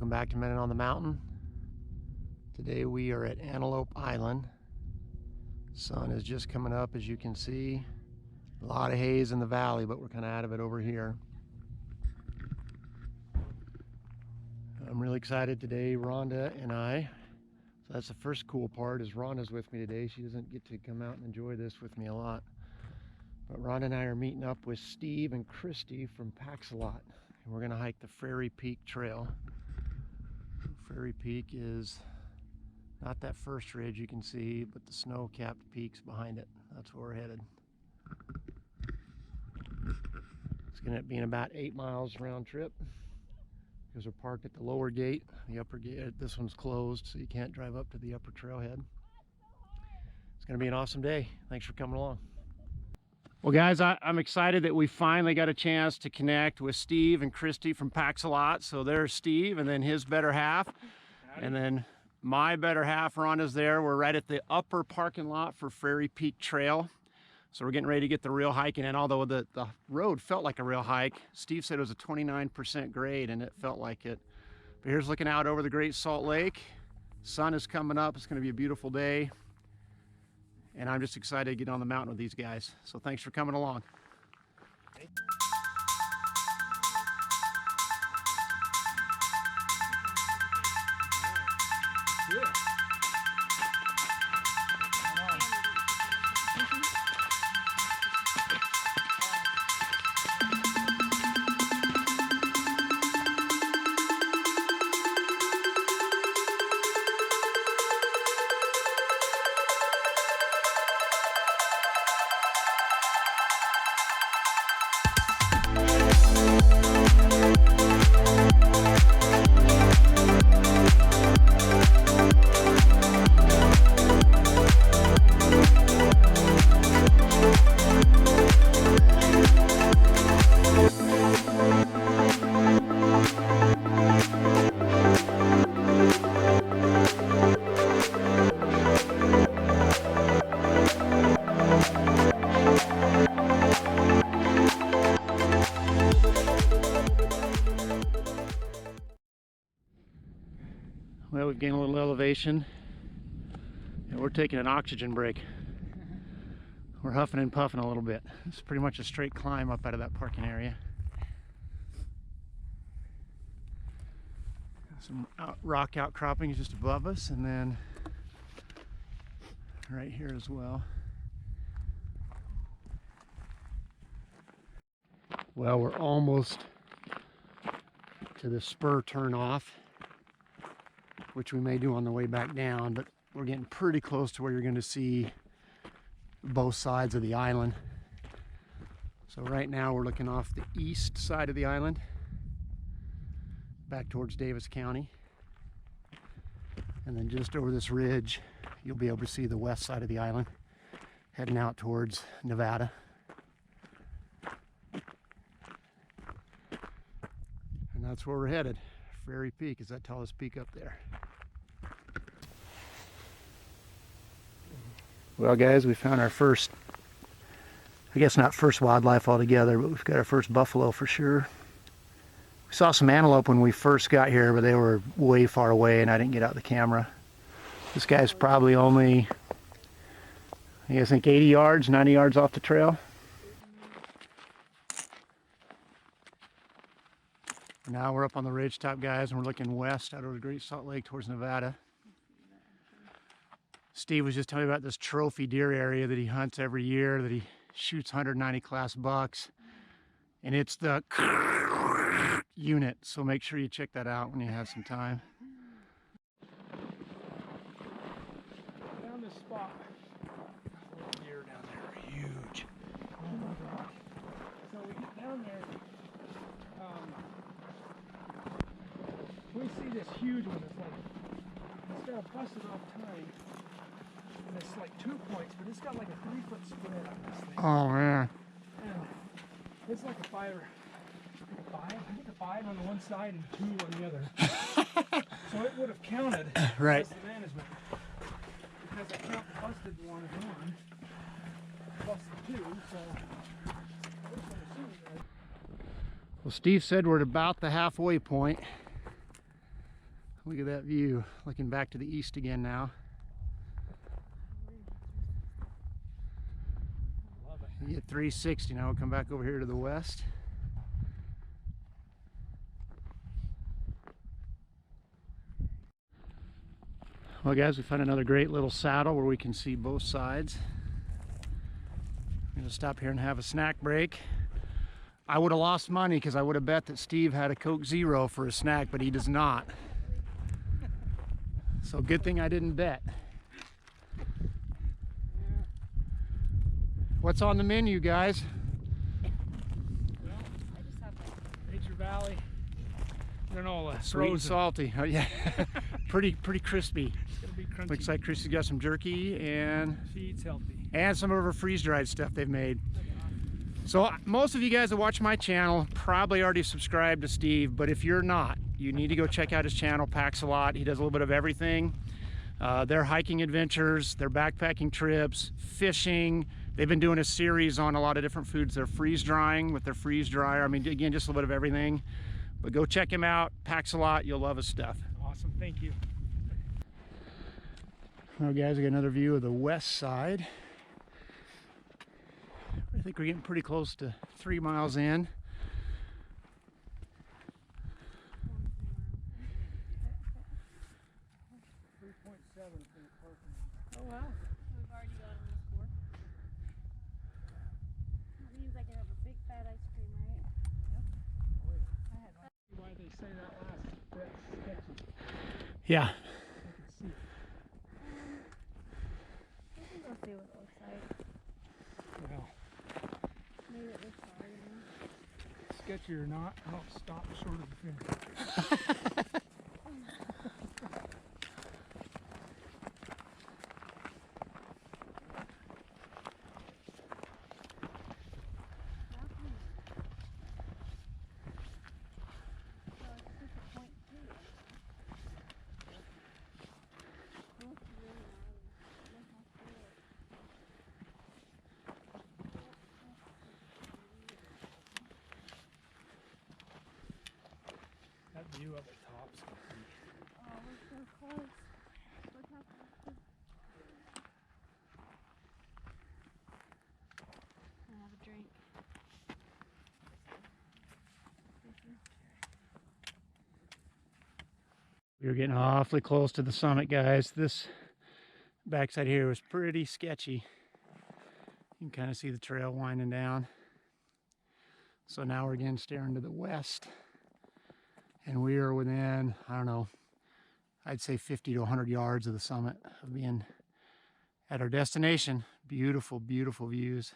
Welcome back to Men on the Mountain. Today we are at Antelope Island. Sun is just coming up, as you can see. A lot of haze in the valley, but we're kind of out of it over here. I'm really excited today, Rhonda and I. So that's the first cool part, is Rhonda's with me today. She doesn't get to come out and enjoy this with me a lot. But Rhonda and I are meeting up with Steve and Christy from Paxalot. And we're going to hike the Frary Peak trail. Frary Peak is not that first ridge you can see, but the snow-capped peaks behind it. That's where we're headed. It's going to be in about 8 miles round trip, because we're parked at the lower gate. The upper gate, this one's closed, so you can't drive up to the upper trailhead. It's going to be an awesome day. Thanks for coming along. Well, guys, I'm excited that we finally got a chance to connect with Steve and Christy from Paxalot. So there's Steve, and then his better half. Howdy. And then my better half, Rhonda's there. We're right at the upper parking lot for Frary Peak Trail. So we're getting ready to get the real hiking in. Although the road felt like a real hike, Steve said it was a 29% grade, and it felt like it. But here's looking out over the Great Salt Lake. Sun is coming up. It's going to be a beautiful day. And I'm just excited to get on the mountain with these guys. So thanks for coming along. Well, we've gained a little elevation, and we're taking an oxygen break. We're huffing and puffing a little bit. It's pretty much a straight climb up out of that parking area. Some rock outcroppings just above us, and then right here as well. Well, we're almost to the spur turn off, which we may do on the way back down, but we're getting pretty close to where you're going to see both sides of the island. So right now we're looking off the east side of the island, back towards Davis County. And then just over this ridge, you'll be able to see the west side of the island, heading out towards Nevada. And that's where we're headed. Frary Peak is that tallest peak up there. Well, guys, we found our first, I guess not first wildlife altogether, but we've got our first buffalo for sure. We saw some antelope when we first got here, but they were way far away and I didn't get out the camera. This guy's probably only, I think 80 yards, 90 yards off the trail. Now we're up on the ridge top, guys, and we're looking west out over the Great Salt Lake towards Nevada. Steve was just telling me about this trophy deer area that he hunts every year, that he shoots 190 class bucks, and it's the unit, so make sure you check that out when you have some time. Found this spot. Deer down there, huge. Oh my gosh. So we get down there, we see this huge one that's like, it's got a busted off tine. And it's like 2 points, but it's got like a 3-foot spread on this thing. Oh man. And it's like a 5, I think a 5 on the one side and 2 on the other. So it would have counted right as the management. Because I count the busted one as one, plus the 2, so. Well, Steve said we're at about the halfway point. Look at that view, looking back to the east again now. Love it. You get 360 now. We'll come back over here to the west. Well guys, we found another great little saddle where we can see both sides. I'm gonna stop here and have a snack break. I would have lost money because I would have bet that Steve had a Coke Zero for a snack, but he does not. So good thing I didn't bet. What's on the menu, guys? Well, I just have Nature Valley granola, Sweet and salty. Oh yeah, pretty crispy. It's gonna be crunchy. Looks like Chrissy's got some jerky and Feed's healthy. some of her freeze-dried stuff they've made. So most of you guys that watch my channel probably already subscribed to Steve, but if you're not, you need to go check out his channel, Packs a Lot. He does a little bit of everything. Their hiking adventures, their backpacking trips, fishing. They've been doing a series on a lot of different foods. They're freeze drying with their freeze dryer. I mean, again, just a little bit of everything. But go check him out, Packs a Lot. You'll love his stuff. Awesome, thank you. Well guys, we got another view of the west side. I think we're getting pretty close to 3 miles in. Oh wow. We've already gotten this for. That means I can have a big fat ice cream, right? I had why they say that last bit's sketchy. Yeah. I can see it. We can go see what it looks like. Well, Maybe it looks hard. sketchy or not, I'll stop short of the finish. That view up at top's gonna be. Oh, we're so close. Look how close. I'll have a drink. We were getting awfully close to the summit, guys. This backside here was pretty sketchy. You can kind of see the trail winding down. So now we're again staring to the west. And we are within, I don't know, I'd say 50 to 100 yards of the summit of being at our destination. Beautiful, beautiful views.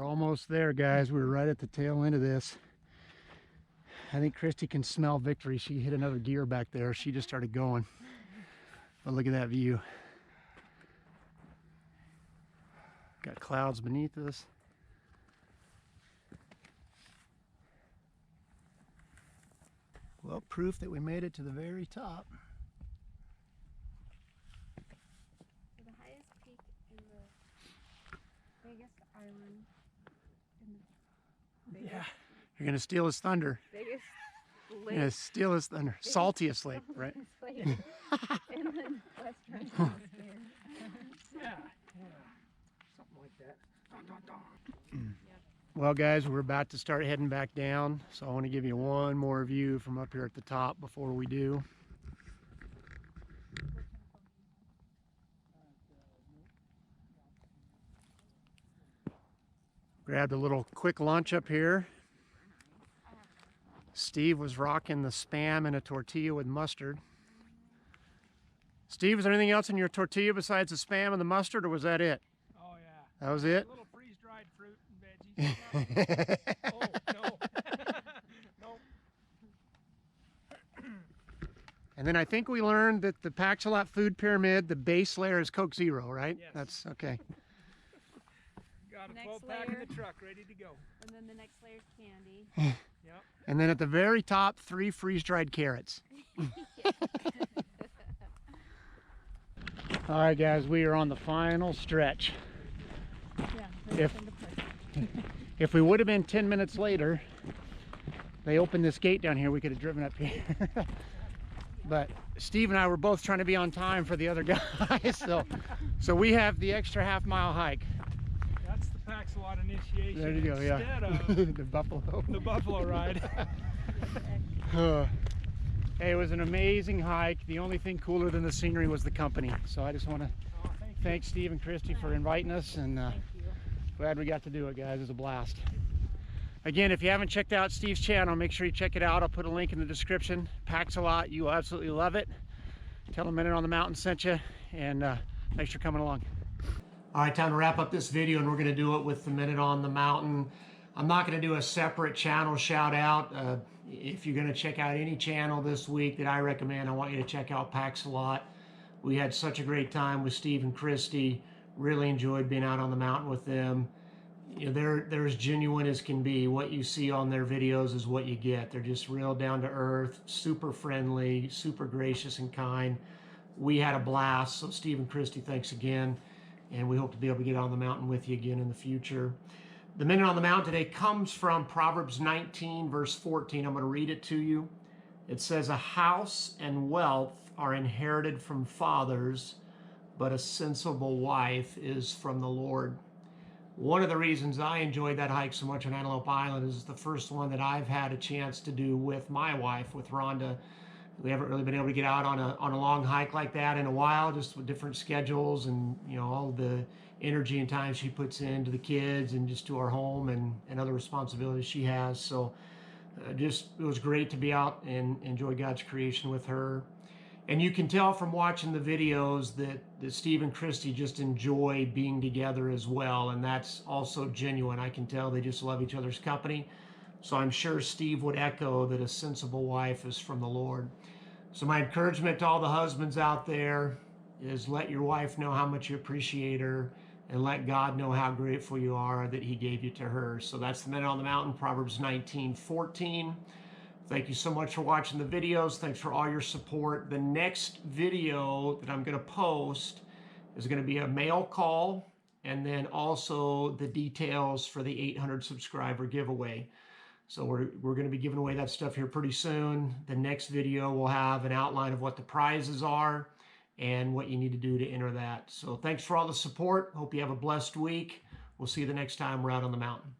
Almost there, guys. We're right at the tail end of this. I think Christy can smell victory. She hit another gear back there. She just started going. But look at that view. Got clouds beneath us. Well, proof that we made it to the very top. So the highest peak in the biggest island. Yeah, you're gonna steal his thunder. Biggest You're lake. gonna steal his thunder. Saltiest lake, right? In the western hemisphere. Yeah. Something like that. Dun, dun, dun. Well, guys, we're about to start heading back down, so I want to give you one more view from up here at the top before we do. Grabbed a little quick lunch up here. Steve was rocking the Spam and a tortilla with mustard. Steve, was there anything else in your tortilla besides the Spam and the mustard, or was that it? Oh yeah. That was it? A little freeze-dried fruit and veggies. Oh no. Nope. And then I think we learned that the Pax-a-Lot food pyramid, the base layer is Coke Zero, right? Yes. That's okay. Got a Next 12-pack layer. in the truck ready to go. And then the next layer's candy. Yep. And then at the very top, 3 freeze-dried carrots. All right, guys, we are on the final stretch. Yeah. If we would have been 10 minutes later, they opened this gate down here, we could have driven up here. But Steve and I were both trying to be on time for the other guys, so we have the extra half-mile hike. That's the Pax-a-Lot initiation. There you go, yeah. Instead of The buffalo. the buffalo ride. Hey, it was an amazing hike. The only thing cooler than the scenery was the company. So I just want to Oh, thank you. thank Steve and Christy for inviting us, and Thank you. glad we got to do it, guys. It was a blast. Again, if you haven't checked out Steve's channel, make sure you check it out. I'll put a link in the description. Pax-a-Lot, you will absolutely love it. Tell them Minute on the Mountain sent you, and thanks for coming along. All right, time to wrap up this video, and we're going to do it with the Minute on the Mountain. I'm not going to do a separate channel shout out. If you're going to check out any channel this week that I recommend, I want you to check out Pax-a-Lot. We had such a great time with Steve and Christy. Really enjoyed being out on the mountain with them. You know, they're as genuine as can be. What you see on their videos is what you get. They're just real down to earth, super friendly, super gracious and kind. We had a blast. So Steve and Christy, thanks again. And we hope to be able to get on the mountain with you again in the future. The Minute on the Mountain today comes from Proverbs 19, verse 14. I'm going to read it to you. It says, "A house and wealth are inherited from fathers, but a sensible wife is from the Lord." One of the reasons I enjoyed that hike so much on Antelope Island is the first one that I've had a chance to do with my wife, with Rhonda. We haven't really been able to get out on a long hike like that in a while, just with different schedules and, you know, all the energy and time she puts into the kids and just to our home and other responsibilities she has. So it was great to be out and enjoy God's creation with her. And you can tell from watching the videos that Steve and Christy just enjoy being together as well. And that's also genuine. I can tell they just love each other's company. So I'm sure Steve would echo that a sensible wife is from the Lord. So my encouragement to all the husbands out there is let your wife know how much you appreciate her, and let God know how grateful you are that he gave you to her. So that's the Minute on the Mountain, Proverbs 19:14. Thank you so much for watching the videos. Thanks for all your support. The next video that I'm going to post is going to be a mail call, and then also the details for the 800 subscriber giveaway. So we're going to be giving away that stuff here pretty soon. The next video will have an outline of what the prizes are and what you need to do to enter that. So thanks for all the support. Hope you have a blessed week. We'll see you the next time we're out on the mountain.